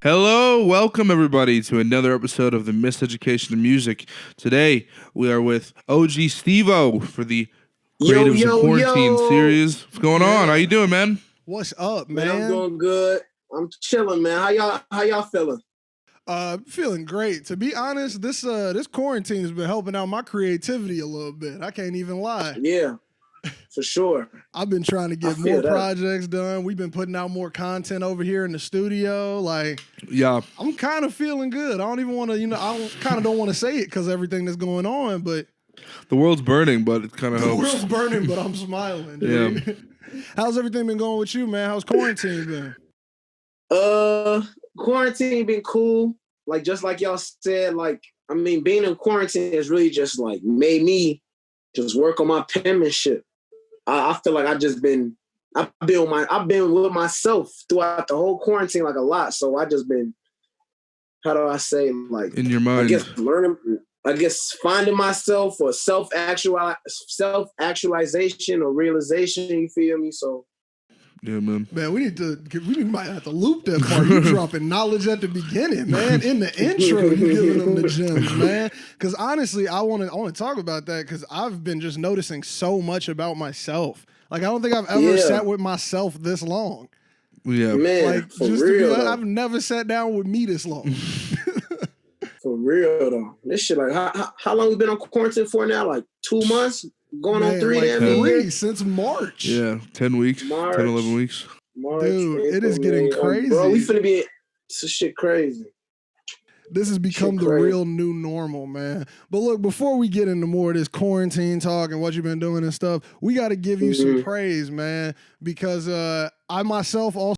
Hello, welcome everybody to another episode of the Miseducation of Music. Today we are with OG Stevo for the Creatives of Quarantine series. What's going on? How you doing, man? What's up, man? I'm doing good. I'm chilling, man. How y'all feeling? Feeling great. To be honest, this quarantine has been helping out my creativity a little bit. I can't even lie. Yeah, for sure. I've been trying to get more projects done. We've been putting out more content over here in the studio. I'm kind of feeling good. I don't even want to, I kind of don't want to say it because everything that's going on, but the world's burning, but it kind of helps. The world's burning, but I'm smiling, dude. Yeah. How's everything been going with you, man? How's quarantine been? Quarantine been cool. Just like y'all said, being in quarantine has really just made me just work on my penmanship. I feel like I've been with myself throughout the whole quarantine a lot. So I just been, how do I say, in your mind, finding myself or self-actualization or realization. You feel me? So. Yeah, man. Man, we might have to loop that part. You dropping knowledge at the beginning, man. In the intro, you giving them the gems, man. Because honestly, I want to talk about that because I've been just noticing so much about myself. I don't think I've ever sat with myself this long. Yeah, man. For real, I've never sat down with me this long. For real though, this shit how long we been on quarantine for now? 2 months. Going on 3 days since March. Yeah, 10 weeks, 10, 11 weeks. March, dude, April, it is getting crazy. Bro, we finna be some shit crazy. This has become the real new normal, man. But look, before we get into more of this quarantine talk and what you've been doing and stuff, we got to give you some praise, man, because I myself also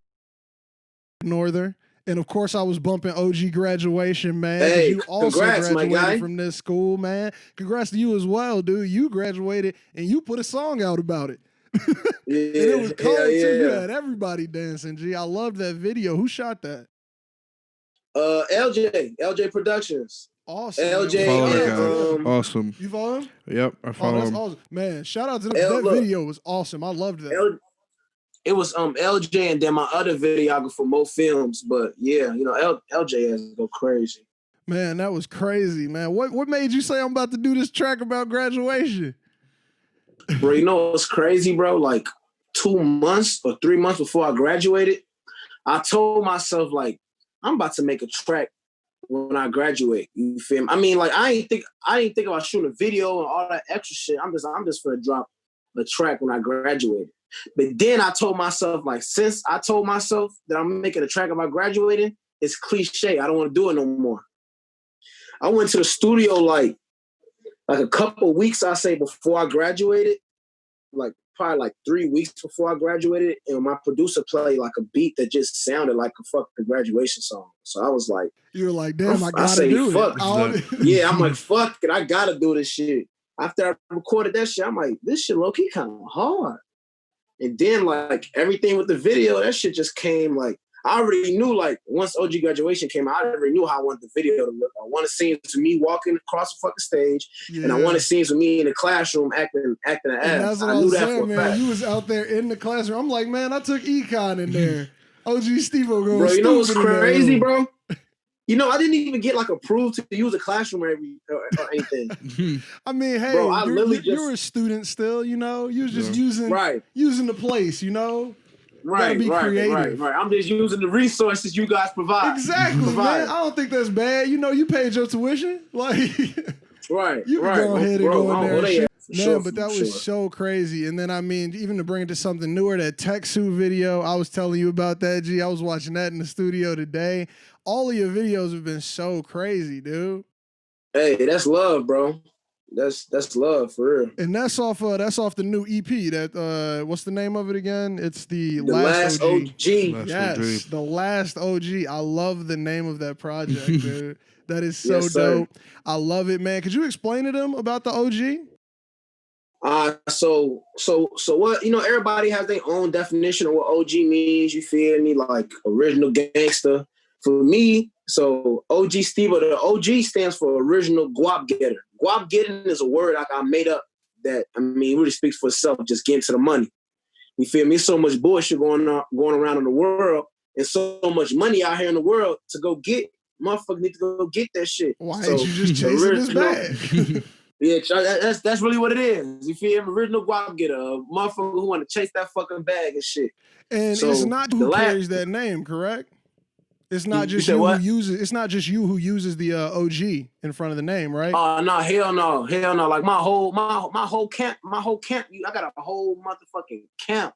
Northern. And of course, I was bumping OG Graduation, man. Hey, you also congrats, graduated from this school, man. Congrats to you as well, dude. You graduated and you put a song out about it. Yeah, and it was cold too. You had everybody dancing, G. I loved that video. Who shot that? LJ Productions. Awesome. LJ. Awesome. You follow him? Yep, I follow him. Awesome. Man, shout out to them. That video was awesome. I loved that. It was LJ and then my other videographer, Mo Films. But yeah, LJ has to go crazy. Man, that was crazy, man. What made you say I'm about to do this track about graduation? Bro, you know what's crazy, bro? 2 months or 3 months before I graduated, I told myself, I'm about to make a track when I graduate. You feel me? I mean, I didn't think about shooting a video and all that extra shit. I'm just gonna drop a track when I graduated. But then I told myself, since I told myself that I'm making a track about graduating, it's cliche. I don't want to do it no more. I went to the studio like a couple of weeks, I say, before I graduated, probably 3 weeks before I graduated, and my producer played a beat that just sounded like a fucking graduation song. So I was like, you were like, damn, I gotta do it. Yeah, I'm like, fuck it, I gotta do this shit. After I recorded that shit, I'm like, this shit low-key kind of hard. And then everything with the video, that shit just came I already knew once OG Graduation came out, I already knew how I wanted the video to look. I wanted scenes of me walking across the fucking stage, and I wanted scenes of me in the classroom acting an ass. That's what I knew that for a fact. You was out there in the classroom. I'm like, man, I took econ in there. OG Stevo going. Bro, you know what's crazy, bro? I didn't even get approved to use a classroom or anything. I mean, hey, bro, you're a student still, you was just using the place, Right. I'm just using the resources you guys provide. Exactly, man. I don't think that's bad. You paid your tuition. Right. You can go ahead and go in there. Sure, but that was so crazy. And then, even to bring it to something newer, that tech suit video, I was telling you about that, G. I was watching that in the studio today. All of your videos have been so crazy, dude. Hey, that's love, bro. That's love for real. And that's off the new EP. That what's the name of it again? It's the Last OG. Yes, The Last OG. I love the name of that project, dude. That is so dope. I love it, man. Could you explain to them about the OG? So what, everybody has their own definition of what OG means, you feel me? Original gangster. For me, so OG Stevo, the OG stands for original guap getter. Guap getting is a word I made up that, really speaks for itself, just getting to the money. You feel me? So much bullshit going around in the world and so much money out here in the world to go get. Motherfuckers need to go get that shit. Why ain't you just chasing this bag? Yeah, that's really what it is. You feel me? Original guap getter, a motherfucker who want to chase that fucking bag and shit. And so it's not who carries that name, correct? It's not just you who uses. It's not just you who uses the OG in front of the name, right? Oh no, hell no. Like my whole camp. I got a whole motherfucking camp.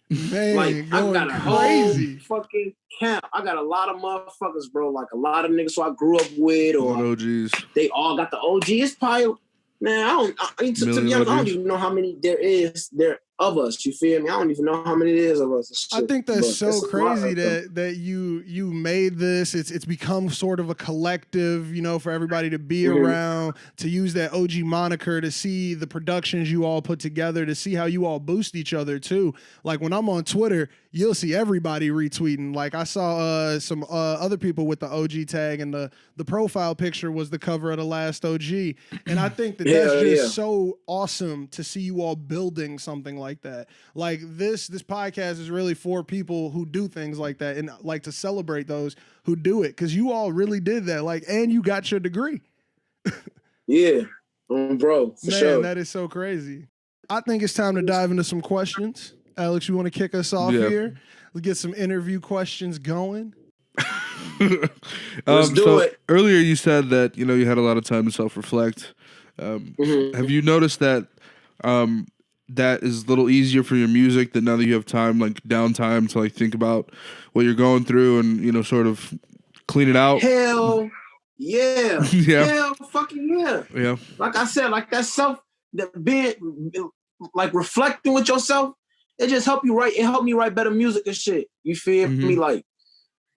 Man, like I got a crazy whole fucking camp. I got a lot of motherfuckers, bro. Like a lot of niggas who I grew up with, or OGs. They all got the OG. It's probably, man. To be honest, I don't even know how many there of us. You feel me? I don't even know how many it is of us. I think that's so crazy that you made this. It's become sort of a collective, you know, for everybody to be around, to use that OG moniker, to see the productions you all put together, to see how you all boost each other too. Like when I'm on Twitter, you'll see everybody retweeting. Like I saw some other people with the OG tag, and the profile picture was the cover of the last OG. And I think that's just so awesome to see you all building something like that. Like this podcast is really for people who do things like that, and like to celebrate those who do it, because you all really did that. Like, and you got your degree. Yeah, bro, for man, sure. That is so crazy. I think it's time to dive into some questions. Alex, you want to kick us off here? Let's get some interview questions going. Let's do it. Earlier you said that, you know, you had a lot of time to self-reflect. Have you noticed that that is a little easier for your music, that now that you have time, like downtime, to like think about what you're going through and, you know, sort of clean it out? Hell yeah. Hell fucking yeah. Yeah. Like I said, like that being like reflecting with yourself, it just helped you write. It helped me write better music and shit. You feel me? Like,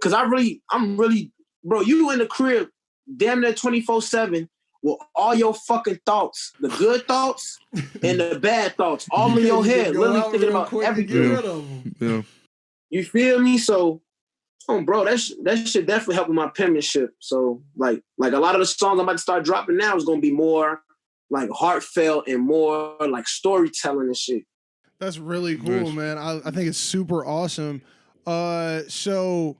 cause I'm really, bro, you in the crib damn near 24/7 with all your fucking thoughts, the good thoughts and the bad thoughts, all in your head, literally thinking about everything. Yeah. You feel me? So, bro, that shit definitely helped with my penmanship. So, like a lot of the songs I'm about to start dropping now is gonna be more like heartfelt and more like storytelling and shit. That's really cool, man. I think it's super awesome. So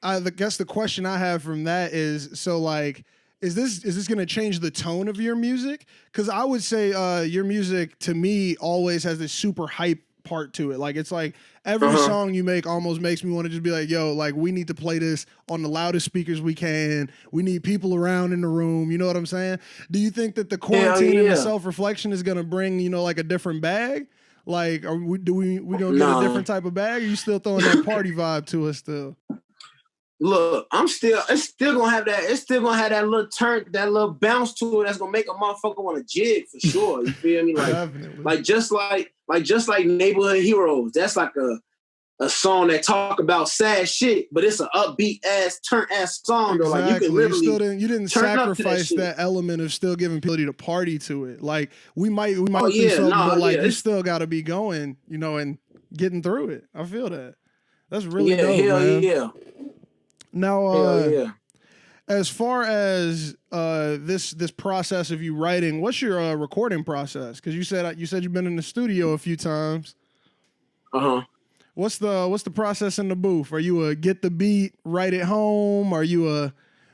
I guess the question I have from that is, so like, is this going to change the tone of your music? Because I would say your music, to me, always has this super hype part to it. Like, it's like every song you make almost makes me want to just be like, yo, like, we need to play this on the loudest speakers we can. We need people around in the room. You know what I'm saying? Do you think that the quarantine and the self-reflection is going to bring, you know, like a different bag? Like, we gonna get a different type of bag? Or you still throwing that party vibe to us still? Look, it's still gonna have that little turn, that little bounce to it that's gonna make a motherfucker want to jig for sure. You feel me? Like just like Neighborhood Heroes. That's like a song that talk about sad shit, but it's an upbeat ass, turn ass song though. Like you can literally you didn't sacrifice that element of still giving people to party to it. Like we might do something, but like you still gotta be going, you know, and getting through it. I feel that. That's really dope, man. Yeah. Now, as far as this process of you writing, what's your recording process? Because you said you've been in the studio a few times. What's the process in the booth? Are you a get the beat, write it home? Are you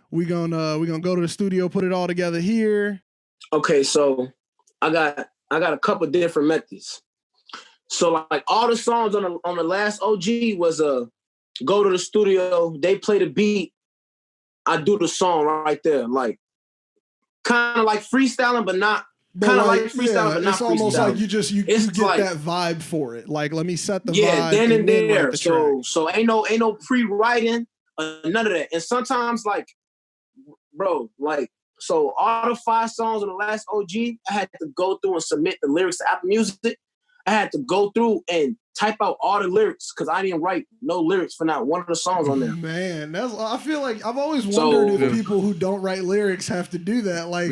we gonna go to the studio, put it all together here? Okay, so I got a couple different methods. So like all the songs on the last OG was go to the studio, they play the beat, I do the song right there, like kind of like freestyling, but not kind of like freestyling, but not it's almost freestyling. Like you get like, that vibe for it. Like, let me set the vibe. Then and there. The so ain't no pre-writing, none of that. And sometimes like, bro, like, so all the 5 songs on the last OG, I had to go through and submit the lyrics to Apple Music. I had to go through and type out all the lyrics because I didn't write no lyrics for not one of the songs on there. Man, I feel like I've always wondered if people who don't write lyrics have to do that. Like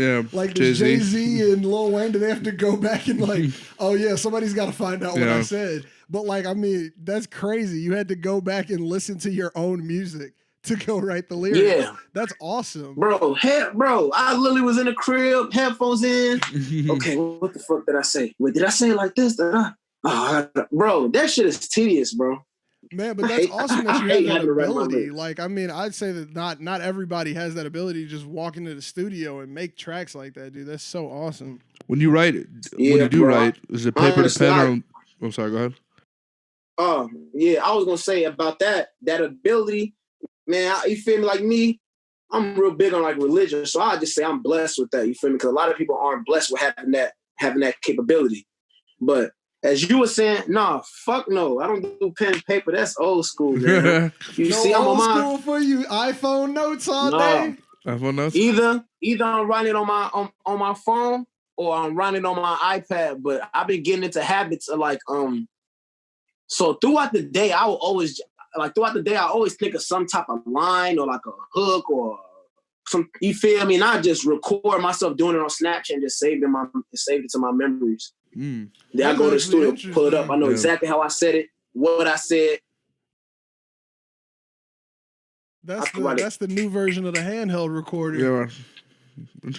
does Jay-Z and Lil Wayne, do they have to go back and like, oh yeah, somebody's got to find out what I said. But like, I mean, that's crazy. You had to go back and listen to your own music to go write the lyrics. Yeah. That's awesome. Bro, I literally was in the crib, headphones in. Okay, what the fuck did I say? Wait, did I say it like this? Bro, that shit is tedious, bro. Man, but that's awesome that you have that having to write my ability. lyrics. Like, I mean, I'd say that not everybody has that ability to just walk into the studio and make tracks like that, dude. That's so awesome. When you write, when you do write, is it paper to pen or? I'm sorry, go ahead. Yeah, I was gonna say about that ability, man. You feel me? Like me, I'm real big on like religion, so I just say I'm blessed with that. You feel me? Because a lot of people aren't blessed with having that capability. But as you were saying, nah, fuck no. I don't do pen and paper. That's old school, man. You see, I'm old on school for you. iPhone notes all day. iPhone notes. Either I'm writing it on my phone or I'm writing it on my iPad. But I've been getting into habits of like So throughout the day, I always think of some type of line or like a hook or some. You feel me? And I just record myself doing it on Snapchat and just save it to my memories. Then I go to the studio, pull it up. I know exactly how I said it, what I said. That's the new version of the handheld recorder. Yeah.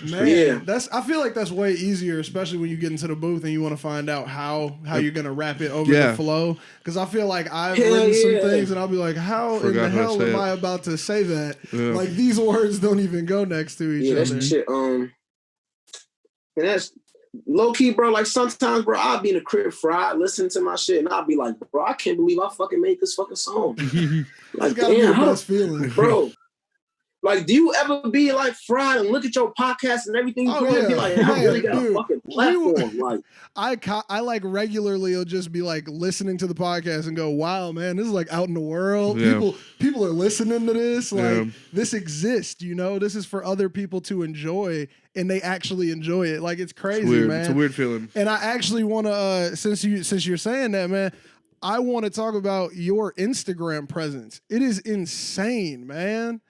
Man, I feel like that's way easier, especially when you get into the booth and you want to find out how you're gonna rap it over the flow. Because I feel like I've written some things and I'll be like, how in the hell am I about to say that? Yeah. Like these words don't even go next to each other. Yeah, that's shit. And that's low key, bro. Like sometimes, bro, I'll be in the crib fried, listening to my shit, and I'll be like, bro, I can't believe I fucking made this fucking song. Like, gotta be the best feeling, bro. Like, do you ever be like fried and look at your podcast and everything? And be like, I really got a fucking platform. Like, I like regularly will just be like listening to the podcast and go, wow, man, this is like out in the world. Yeah. People are listening to this. Like, this exists, you know? This is for other people to enjoy, and they actually enjoy it. Like, it's crazy, man. It's a weird feeling. And I actually want to, since you're saying that, man, I want to talk about your Instagram presence. It is insane, man.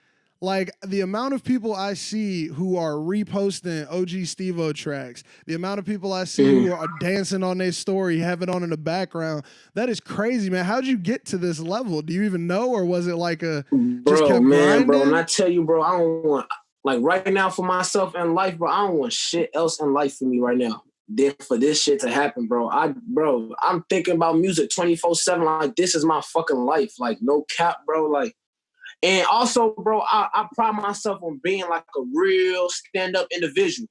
Like, the amount of people I see who are reposting OG Stevo tracks, the amount of people I see who are dancing on their story, have it on in the background, that is crazy, man. How'd you get to this level? Do you even know, or was it like just kept grinding? Bro, and I tell you, bro, I don't want, like right now for myself in life, bro, I don't want shit else in life for me right now than for this shit to happen, bro. I'm thinking about music 24/7. Like, this is my fucking life. Like, no cap, bro. Like, and also, bro, I pride myself on being like a real stand-up individual.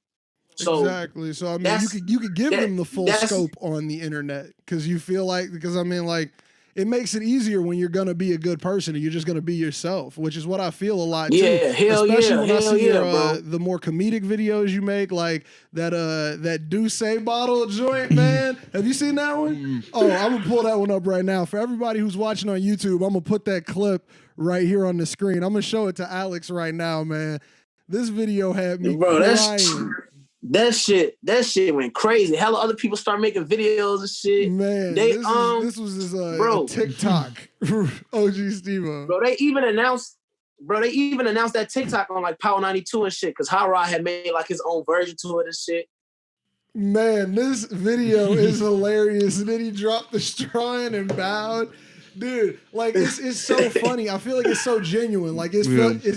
So exactly. So I mean, you could give them the full scope on the internet because you feel like I mean, like, it makes it easier when you're gonna be a good person and you're just gonna be yourself, which is what I feel a lot too. Yeah, especially when I see bro. The more comedic videos you make, like that Douce bottle joint, man. Have you seen that one? Oh, I'm gonna pull that one up right now for everybody who's watching on YouTube. I'm gonna put that clip right here on the screen. I'm gonna show it to Alex right now, man. This video had me crying. That shit went crazy. Hella other people start making videos and shit. Man, this was his TikTok. OG Stevo. Bro, they even announced that TikTok on like Power 92 and shit, because Hot Rod had made like his own version to it and shit. Man, this video is hilarious. And then he dropped the straw in and bowed. Dude, like, it's so funny. I feel like it's so genuine. Like, it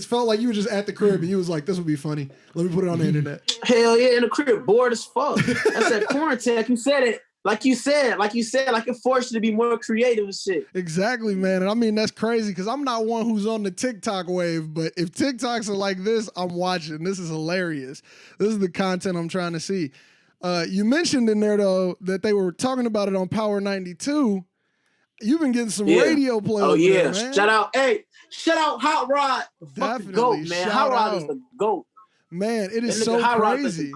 felt like you were just at the crib and you was like, this would be funny. Let me put it on the internet. Hell yeah, in the crib, bored as fuck. That's that quarantine. Like you said, it forced you to be more creative and shit. Exactly, man. And I mean, that's crazy because I'm not one who's on the TikTok wave, but if TikToks are like this, I'm watching. This is hilarious. This is the content I'm trying to see. You mentioned in there, though, that they were talking about it on Power 92. You've been getting some radio play. Oh yeah, there, man. Shout out Hot Rod, fucking GOAT, man. Hot Rod is the GOAT. Man, it is so crazy.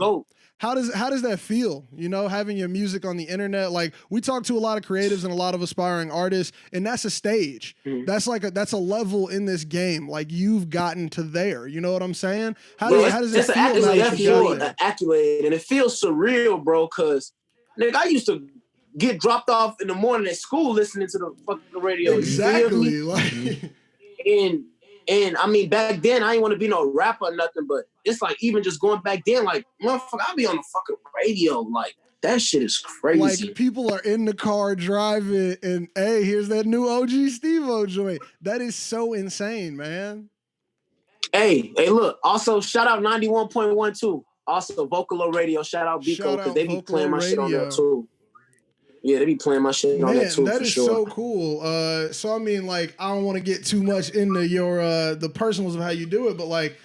How does that feel? You know, having your music on the internet. Like, we talk to a lot of creatives and a lot of aspiring artists, and that's a stage. That's a level in this game. Like, you've gotten to there. You know what I'm saying? How does it feel? It's an accolade, and it feels surreal, bro. Cause nigga, I used to get dropped off in the morning at school listening to the fucking radio. Exactly. And I mean, back then I didn't want to be no rapper or nothing, but it's like, even just going back then, like, motherfucker, I'll be on the fucking radio. Like, that shit is crazy. Like, people are in the car driving and, hey, here's that new OG Stevo joint. That is so insane, man. Hey, look, also shout out 91.1 too. Also Vocalo Radio, shout out Biko, because they be playing my shit on there too. Yeah, they be playing my shit on that too. Man, that for is sure. so cool. So I mean, like, I don't want to get too much into your the personals of how you do it, but like,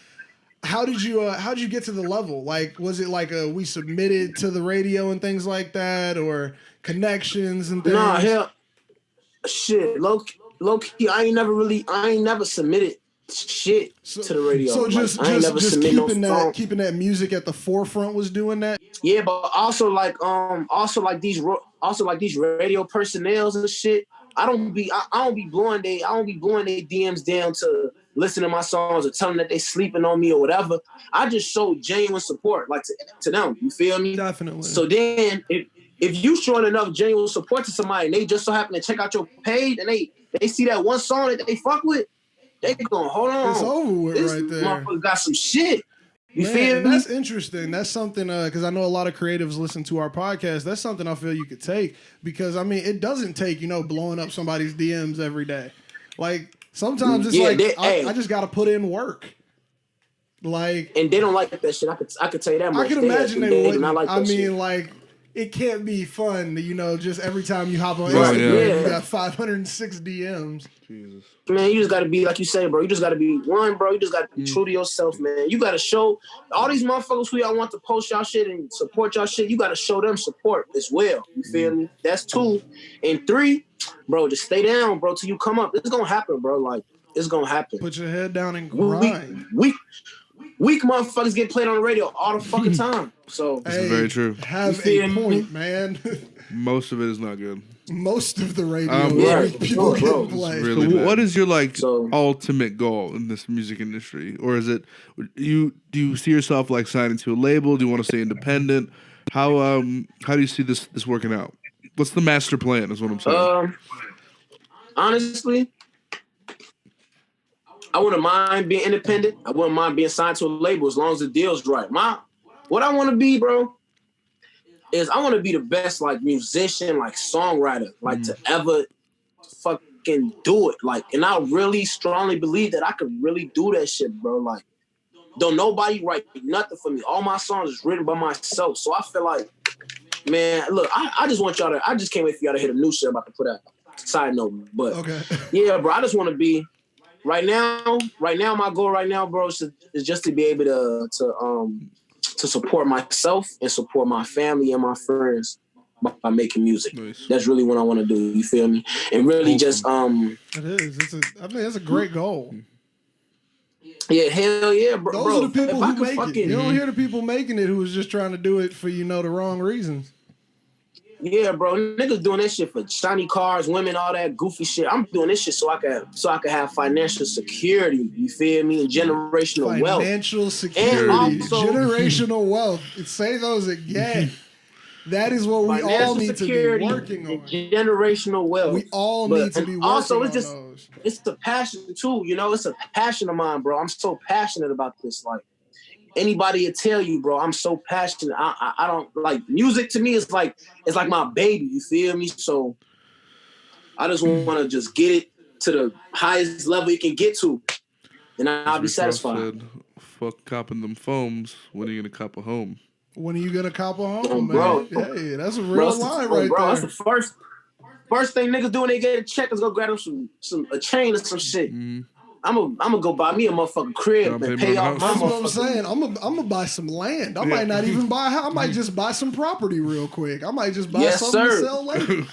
how did you get to the level? Like, was it like we submitted to the radio and things like that, or connections and things? Nah, hell, shit, low key. I ain't never submitted shit to the radio. So like, just I ain't never submitted keeping that music at the forefront was doing that. Yeah, but also like these radio personnels and shit. I don't be blowing they DMs down to listen to my songs or telling that they sleeping on me or whatever. I just show genuine support, like to them. You feel me? Definitely. So then if you showing enough genuine support to somebody and they just so happen to check out your page and they see that one song that they fuck with, they going, hold on. It's over with this right there. Motherfucker got some shit. You Man, feel me? That's interesting. That's something because I know a lot of creatives listen to our podcast. That's something I feel you could take because I mean it doesn't take blowing up somebody's DMs every day. Like sometimes it's I just got to put in work. Like and they don't like that shit. I could tell you that much. I can imagine they wouldn't. Like I mean shit. like it can't be fun, just every time you hop on Right, Instagram, you got 506 DMs. Jesus. Man, you just gotta be like you say, bro. You just gotta be one, bro. You just gotta be true to yourself, man. You gotta show all these motherfuckers who y'all want to post y'all shit and support y'all shit. You gotta show them support as well. You feel me? That's 2. And 3, bro, just stay down, bro, till you come up. It's gonna happen, bro. Like it's gonna happen. Put your head down and grind. Weak motherfuckers get played on the radio all the fucking time. So this is very true. Have a point, man. Most of it is not good. Most of the radio right. people Bro, can play. Really so what is your ultimate goal in this music industry? Or is it do you see yourself like signing to a label? Do you want to stay independent? How do you see this working out? What's the master plan is what I'm saying. Honestly, I wouldn't mind being independent. I wouldn't mind being signed to a label as long as the deal's right. What I want to be, bro, is I want to be the best like musician, like songwriter, like to ever fucking do it. Like, and I really strongly believe that I could really do that shit, bro. Like, don't nobody write nothing for me. All my songs is written by myself. So I feel like, man, look, I just want y'all to, I just can't wait for y'all to hear the new shit I'm about to put out. Side note, but okay. Yeah, bro, I just want to be, right now, my goal right now, bro, is just to be able to support myself and support my family and my friends by making music. Nice. That's really what I want to do. You feel me? And really just It is. I mean, it's a great goal. Yeah, hell yeah, bro. Those are the people who make it. fucking, You don't hear the people making it who is just trying to do it for the wrong reasons. Yeah, bro. Niggas doing that shit for shiny cars, women, all that goofy shit. I'm doing this shit so I can have financial security. You feel me? And generational wealth. Financial security. And also, generational wealth. Say those again. That is what we all need to be working on. Generational wealth. We all need to be working on those. It's a passion too. It's a passion of mine, bro. I'm so passionate about this. Like, anybody will tell you, bro, I'm so passionate. I don't like music. To me, it's like my baby. You feel me? So I just want to just get it to the highest level you can get to, and I'll be satisfied. Fuck copping them foams. When are you gonna cop a home? When are you gonna cop a home, man? Bro, hey, that's a real line right bro, there. That's the first thing niggas do when they get a check is go grab them a chain or some shit. Mm-hmm. I'm gonna go buy me a motherfucking crib and pay off my motherfucking. That's what I'm saying. I'm gonna buy some land. I might not even buy a house. I might just buy some property real quick. I might just buy something to sell later.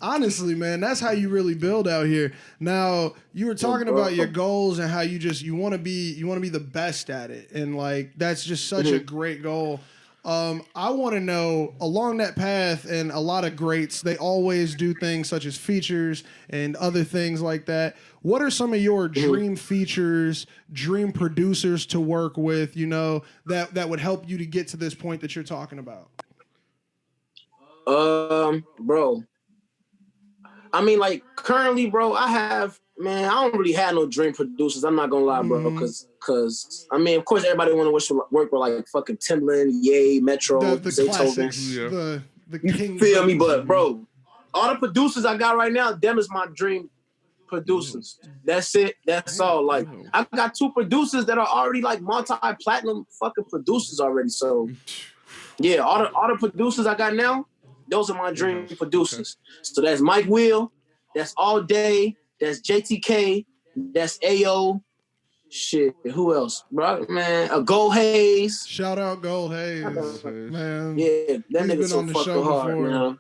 Honestly, man, that's how you really build out here. Now, you were talking about your goals and how you want to be the best at it, and like that's just such a great goal. I want to know, along that path, and a lot of greats, they always do things such as features and other things like that. What are some of your dream features, dream producers to work with, that would help you to get to this point that you're talking about? Bro. I mean, like, currently, bro, I don't really have no dream producers. I'm not gonna lie, bro, because I mean, of course, everybody want to work with like fucking Timbaland, Ye, Metro, the Beethoven. Classics, the You feel me? But bro, all the producers I got right now, them is my dream producers. That's it. That's all. Like, I got 2 producers that are already like multi-platinum fucking producers already. So yeah, all the producers I got now, Those are my dream producers. Okay. So that's Mike Will, that's All Day, that's JTK, that's AO. Shit, who else? Bro, man, Gold Hayes. Shout out Gold Hayes. Man. Yeah, that nigga so fucking hard, man.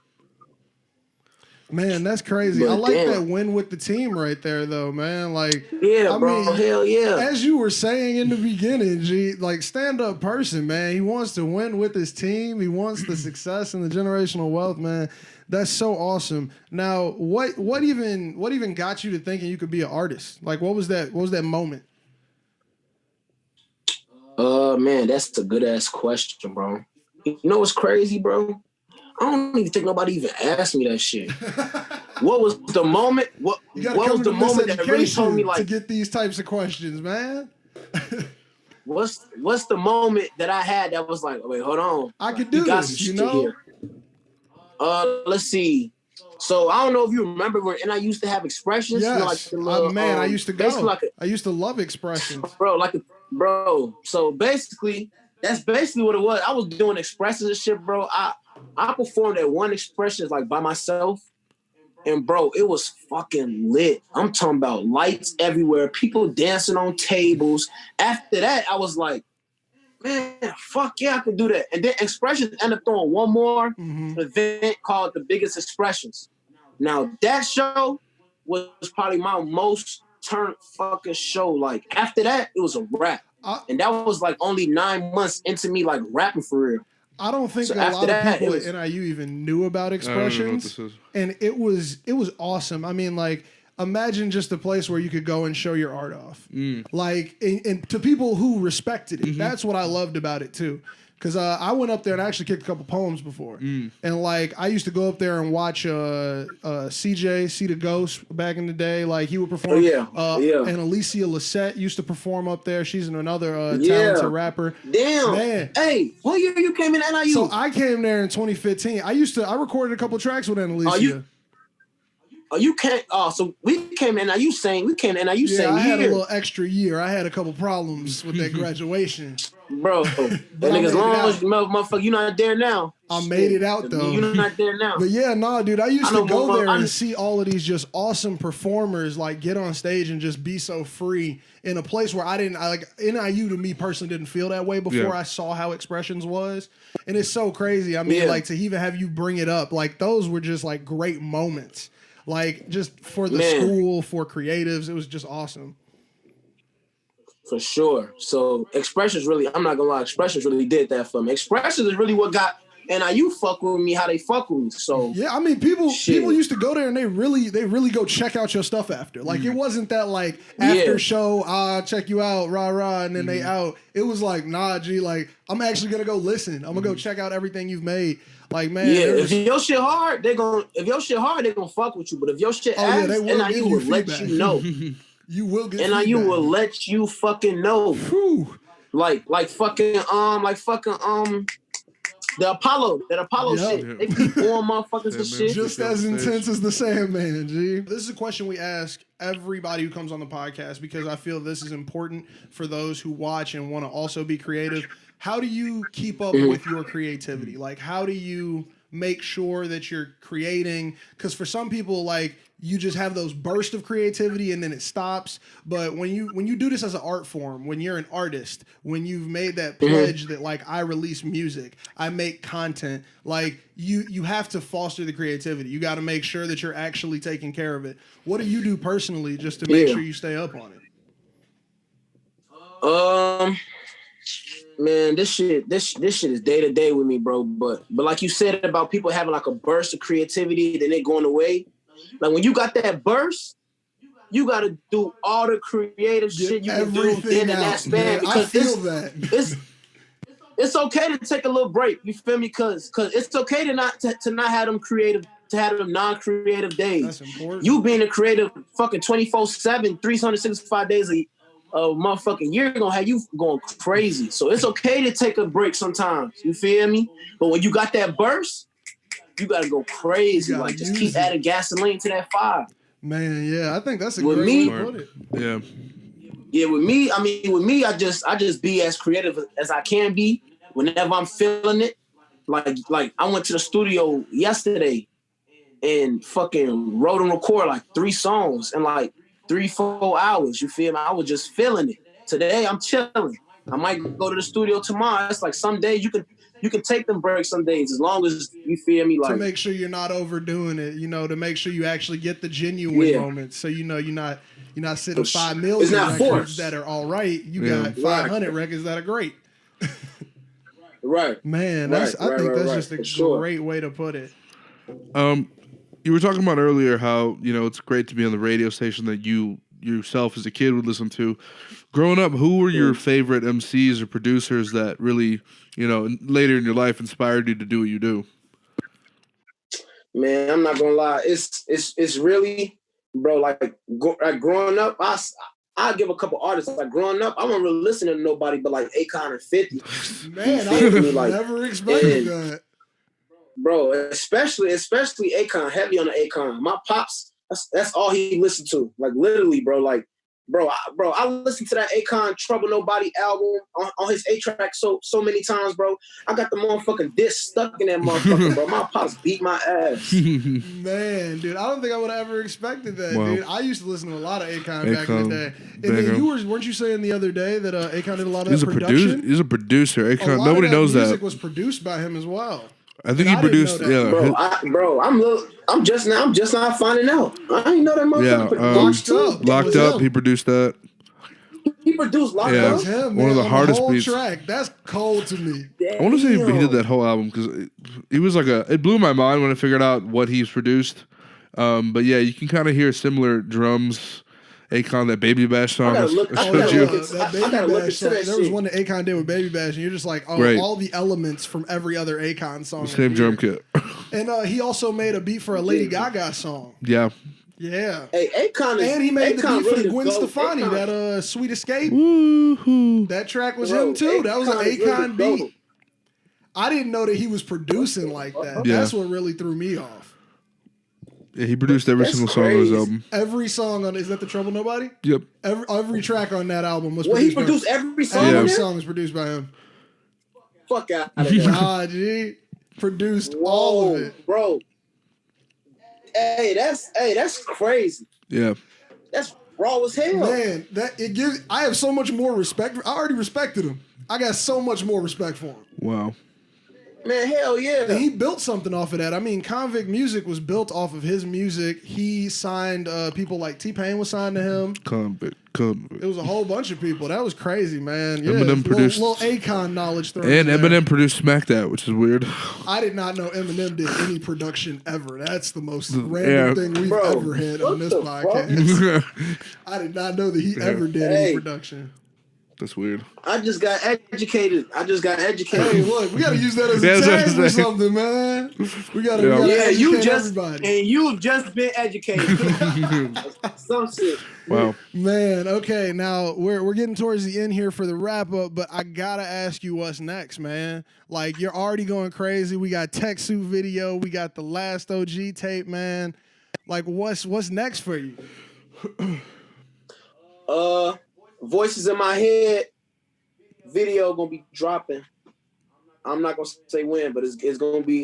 Man, that's crazy. But I like that win with the team right there, though, man. Like, yeah, bro, hell yeah. As you were saying in the beginning, G, like stand-up person, man. He wants to win with his team. He wants the success and the generational wealth, man. That's so awesome. Now, what even got you to thinking you could be an artist? Like, what was that moment? Man, that's a good ass question, bro. You know what's crazy, bro? I don't even think nobody even asked me that shit. What was the moment? What was the moment that really told me, like, to get these types of questions, man? What's the moment that I had that was like, wait, hold on, I could do this, you know? Here. Let's see. So I don't know if you remember when, and I used to have expressions. Yes, you know, like the little, I used to go. I used to love expressions, bro. So basically, that's basically what it was. I was doing expressions and shit, bro. I performed at one expression like by myself, and bro, it was fucking lit. I'm talking about lights everywhere, people dancing on tables. After that, I was like, man, fuck yeah, I could do that. And then Expressions ended up throwing one more event called The Biggest Expressions. Now, that show was probably my most turned fucking show. Like, after that, it was a rap. And that was like only 9 months into me like rapping for real. I don't think a lot of people at NIU even knew about Expressions. And it was awesome. I mean, like, imagine just a place where you could go and show your art off. Like, and to people who respected it. That's what I loved about it, too. Because I went up there and I actually kicked a couple poems before. And, like, I used to go up there and watch CJ, See the Ghost, back in the day. Like, he would perform. And Alicia Lissette used to perform up there. She's another talented rapper. Damn. Man. Hey, what year you came in NIU? So I came there in 2015. I recorded a couple tracks with Alicia. You can't. So we came in. Are you saying we came in? Are you saying? I had a little extra year. I had a couple problems with that graduation, bro. But as long as motherfucker, you not there now. I made it out though. You're not there now. But yeah, no, dude. I used to go there and see all of these just awesome performers like get on stage and just be so free in a place where I like NIU to me personally didn't feel that way before I saw how Expressions was, and it's so crazy. I mean, like to even have you bring it up, like those were just like great moments. Like, just for the school, for creatives, it was just awesome. For sure. So, Expressions really, I'm not gonna lie, Expressions really did that for me. Expressions is really what got NIU fuck with me, how they fuck with me. So, yeah, I mean, people used to go there and they really go check out your stuff after. Like, it wasn't that, like, after show, check you out, rah, and then they out. It was like, nah, G, like, I'm actually gonna go listen. I'm gonna go check out everything you've made. Like, man, if your shit hard, they gonna fuck with you. But if your shit ass, NIU will let you know. You will get NIU feedback. will let you fucking know. Whew. Like fucking the Apollo shit. They keep on motherfuckers and shit. Just as intense as the Sandman, G. This is a question we ask everybody who comes on the podcast because I feel this is important for those who watch and want to also be creative. How do you keep up with your creativity? Like, how do you make sure that you're creating? Because for some people, like, you just have those bursts of creativity and then it stops. But when you do this as an art form, when you're an artist, when you've made that pledge that, like, I release music, I make content, like, you have to foster the creativity. You got to make sure that you're actually taking care of it. What do you do personally just to make sure you stay up on it? Man, this shit is day to day with me, bro. But like you said about people having like a burst of creativity, then it going away. Like when you got that burst, you got to do all the creative shit you can do in that span. Because I feel that. It's okay to take a little break. You feel me? Because it's okay to not have them creative, to have them non-creative days. That's important. You being a creative fucking 24/7, 365 days a motherfucking year gonna have you going crazy. So it's okay to take a break sometimes. You feel me? But when you got that burst, you gotta go crazy. Like just keep adding gasoline to that fire. Man, yeah, I think that's a great way to put it. Yeah. Yeah, with me, I just be as creative as I can be whenever I'm feeling it. Like I went to the studio yesterday and fucking wrote and recorded like 3 songs in like 3-4 hours. You feel me? I was just feeling it. Today I'm chilling. I might go to the studio tomorrow. It's like some days you can take them breaks some days as long as you feel me like to make sure you're not overdoing it, to make sure you actually get the genuine moments. So you're not sitting 5 million records forced. That are all right. You got 500 records that are great. Right. Man, I think that's just a great way to put it. You were talking about earlier how, it's great to be on the radio station that you yourself as a kid would listen to. Growing up, who were your favorite MCs or producers that really, later in your life inspired you to do what you do? Man, I'm not gonna lie. It's really, bro, like growing up, I give a couple artists. Like growing up, I wasn't really listening to nobody but like Akon and 50. Man, I never expected that. Bro, especially Akon, heavy on the Akon. My pops, that's all he listened to. Like literally, bro. Like, I listened to that Akon Trouble Nobody album on his 8-track so many times, bro. I got the motherfucking disc stuck in that motherfucker, bro. My pops beat my ass. Man, dude, I don't think I would have ever expected that, dude. I used to listen to a lot of Akon back in the day. And then weren't you saying the other day that Akon did a lot of that production? He's a producer. Akon, nobody knows that. Music was produced by him as well. I think he produced. Yeah, I'm just not finding out. I ain't know that motherfucker. Locked Up. He produced that. He produced Locked Up. Him, one of the hardest whole beats. Track. That's cold to me. Damn. I want to say he did that whole album because he was like it blew my mind when I figured out what he's produced. But yeah, you can kind of hear similar drums. Akon, that Baby Bash song. That Baby Bash song. There was one that Akon did with Baby Bash, and you're just like, all the elements from every other Akon song. Same drum kit. And he also made a beat for a Lady Gaga song. Yeah. Yeah. Hey, Akon and he made the beat for the Gwen Stefani, that Sweet Escape. Woo-hoo. That track was him too. That was an Akon beat. I didn't know that he was producing like that. Yeah. That's what really threw me off. Yeah, he produced every single song on his album. Every song on is that the Trouble Nobody? Yep. Every track on that album was produced. He produced every song. Every song was produced by him. Fuck out of here. Nah, G. Produced all of it. Bro. Hey, that's crazy. Yeah. That's raw as hell. Man, I have so much more respect. I already respected him. I got so much more respect for him. Wow. Man, hell yeah. And he built something off of that. I mean, Convict Music was built off of his music. He signed people like T-Pain was signed to him. Convict. It was a whole bunch of people. That was crazy, man. Yeah, Eminem produced little Akon knowledge thrown and Eminem produced Smack That, which is weird. I did not know Eminem did any production ever. That's the most random thing we've ever had on this podcast. I did not know that he ever did any production. That's weird. I just got educated. Hey, look, we got to use that as a tag for something, man. We got to educate everybody. And you've just been educated. Some shit. Wow. Man, okay, now we're getting towards the end here for the wrap-up, but I got to ask you what's next, man. Like, you're already going crazy. We got Tech Suit video. We got the last OG tape, man. Like, what's next for you? Voices in My Head video gonna be dropping. I'm not gonna say when, but it's gonna be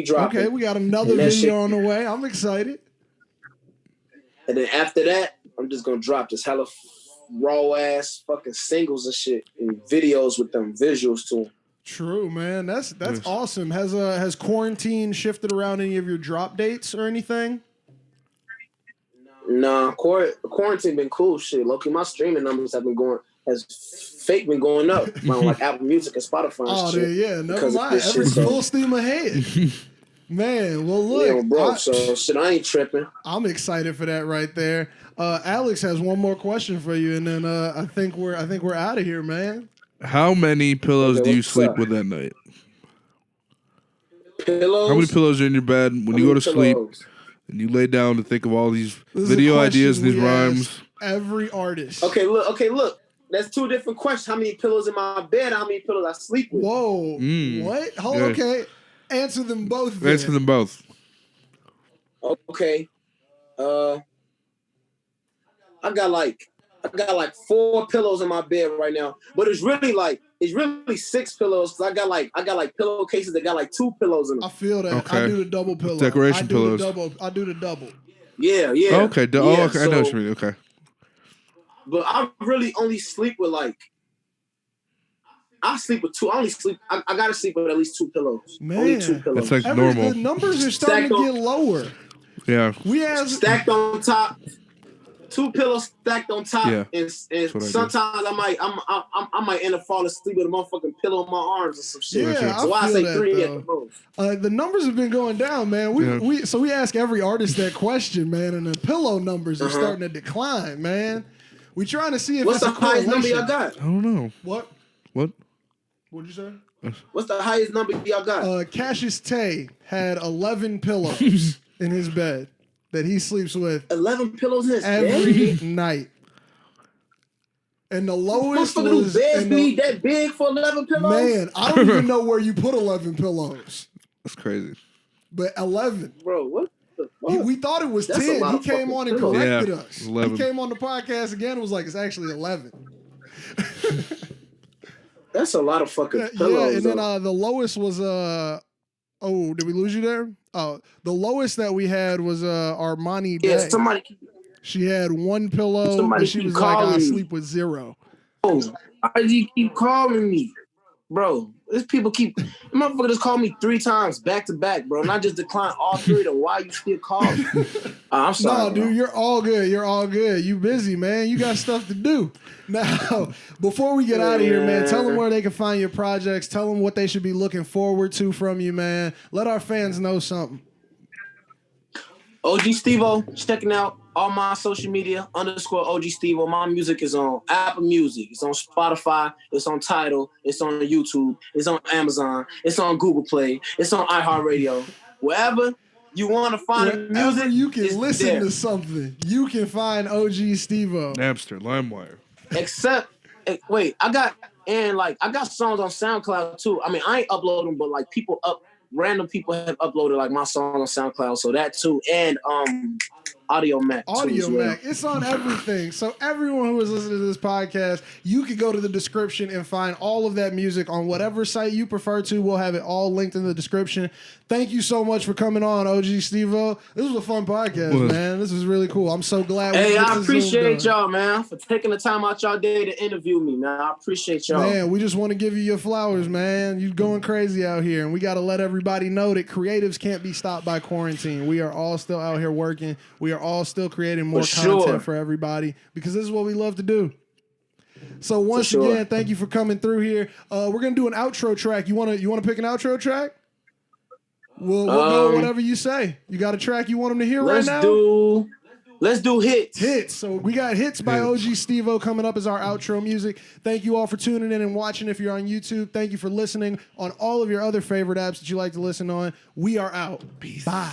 dropping. Okay, we got another video on the way. I'm excited. And then after that, I'm just gonna drop this hella raw ass fucking singles and shit and videos with them visuals to them. True, man. That's awesome. Has quarantine shifted around any of your drop dates or anything? Nah, quarantine been cool shit. Low-key, my streaming numbers have been going up on like Apple Music and Spotify. Oh, shit. Yeah, never mind. Full steam ahead. Man, well look, yeah, bro. So shit, I ain't tripping. I'm excited for that right there. Alex has one more question for you, and then I think we're out of here, man. How many pillows do you sleep with that night? Pillows? How many pillows are in your bed when you go to sleep? And you lay down to think of all these video ideas and these rhymes. Every artist. Okay, look. That's 2 different questions. How many pillows in my bed? How many pillows I sleep with? Whoa. What? Hold on, okay. Answer them both. Then. Answer them both. Okay. I got like 4 pillows in my bed right now. But it's really like it's really 6 pillows because I got like pillowcases that got like 2 pillows in them. I feel that. Okay. I do the double pillow. Decoration I do pillows. The double. I do the double. Yeah. Okay. Yeah, Okay. I know what so- you mean. Okay. But I really only sleep with like. I sleep with 2. I only sleep. I gotta sleep with at least 2 pillows. Man. Only 2 pillows. That's like normal. The numbers are starting to get lower. Yeah. We have Stacked on top. 2 pillows stacked on top, Yeah, and what I sometimes I might end up falling asleep with a motherfucking pillow on my arms or some shit. Yeah, so I I feel say that, 3 though. at the most. The numbers have been going down, man. We ask every artist that question, man, and the pillow numbers are starting to decline, man. We trying to see if What's it's the a highest correlation. number y'all got? I don't know. What? What? What'd you say? What's the highest number y'all got? Cassius Tay had 11 pillows in his bed that he sleeps with 11 pillows in his every bed? night. And the lowest Motherfucker, was... do beds be that big for 11 pillows? Man, I don't even know where you put 11 pillows. That's crazy. But 11. Bro, what the fuck? We thought it was That's a 10. lot He of came fucking on and pillows. corrected Yeah, us. 11. He came on the podcast again and was like, it's actually 11. That's a lot of fucking Yeah, pillows. and then though. the lowest was oh, did we lose you there? Oh, the lowest that we had was Armani Day. Yeah, somebody She had 1 pillow, Somebody but she keep was like, I calling me. sleep with 0. why do you keep calling me? Bro, these people keep... Motherfucker just called me 3 times back to back, bro. And I just declined all 3 of them. Why you still calling? I'm sorry. No, dude, bro. you're all good. You're all good. You busy, man. You got stuff to do. Now, before we get out of here, man, tell them where they can find your projects. Tell them what they should be looking forward to from you, man. Let our fans know something. OG Stevo, checking out all my social media, _ OG Stevo. My music is on Apple Music. It's on Spotify. It's on Tidal. It's on YouTube. It's on Amazon. It's on Google Play. It's on iHeartRadio. Wherever you want to find Wherever music, you can it's listen there. to something, you can find OG Stevo. Napster, LimeWire. Except, wait, I got songs on SoundCloud too. I mean, I ain't uploading, but like random people have uploaded like my song on SoundCloud, so that too, and Audio Mac. Audio Mac. It's on everything. So everyone who is listening to this podcast, you can go to the description and find all of that music on whatever site you prefer to. We'll have it all linked in the description. Thank you so much for coming on, OG Stevo. This was a fun podcast, man. This was really cool. I'm so glad we Hey, get I this appreciate Zoom done. y'all, man, for taking the time out y'all day to interview me, man. I appreciate y'all. Man, we just want to give you your flowers, man. You're going crazy out here, and we got to let everybody know that creatives can't be stopped by quarantine. We are all still out here working. We are all still creating more content for everybody because this is what we love to do. So once again, thank you for coming through here. We're gonna do an outro track. You wanna pick an outro track? We'll go whatever you say. You got a track you want them to hear right now? Let's do hits. Hits. So we got Hits by OG Stevo coming up as our outro music. Thank you all for tuning in and watching if you're on YouTube. Thank you for listening on all of your other favorite apps that you like to listen on. We are out. Peace. Bye.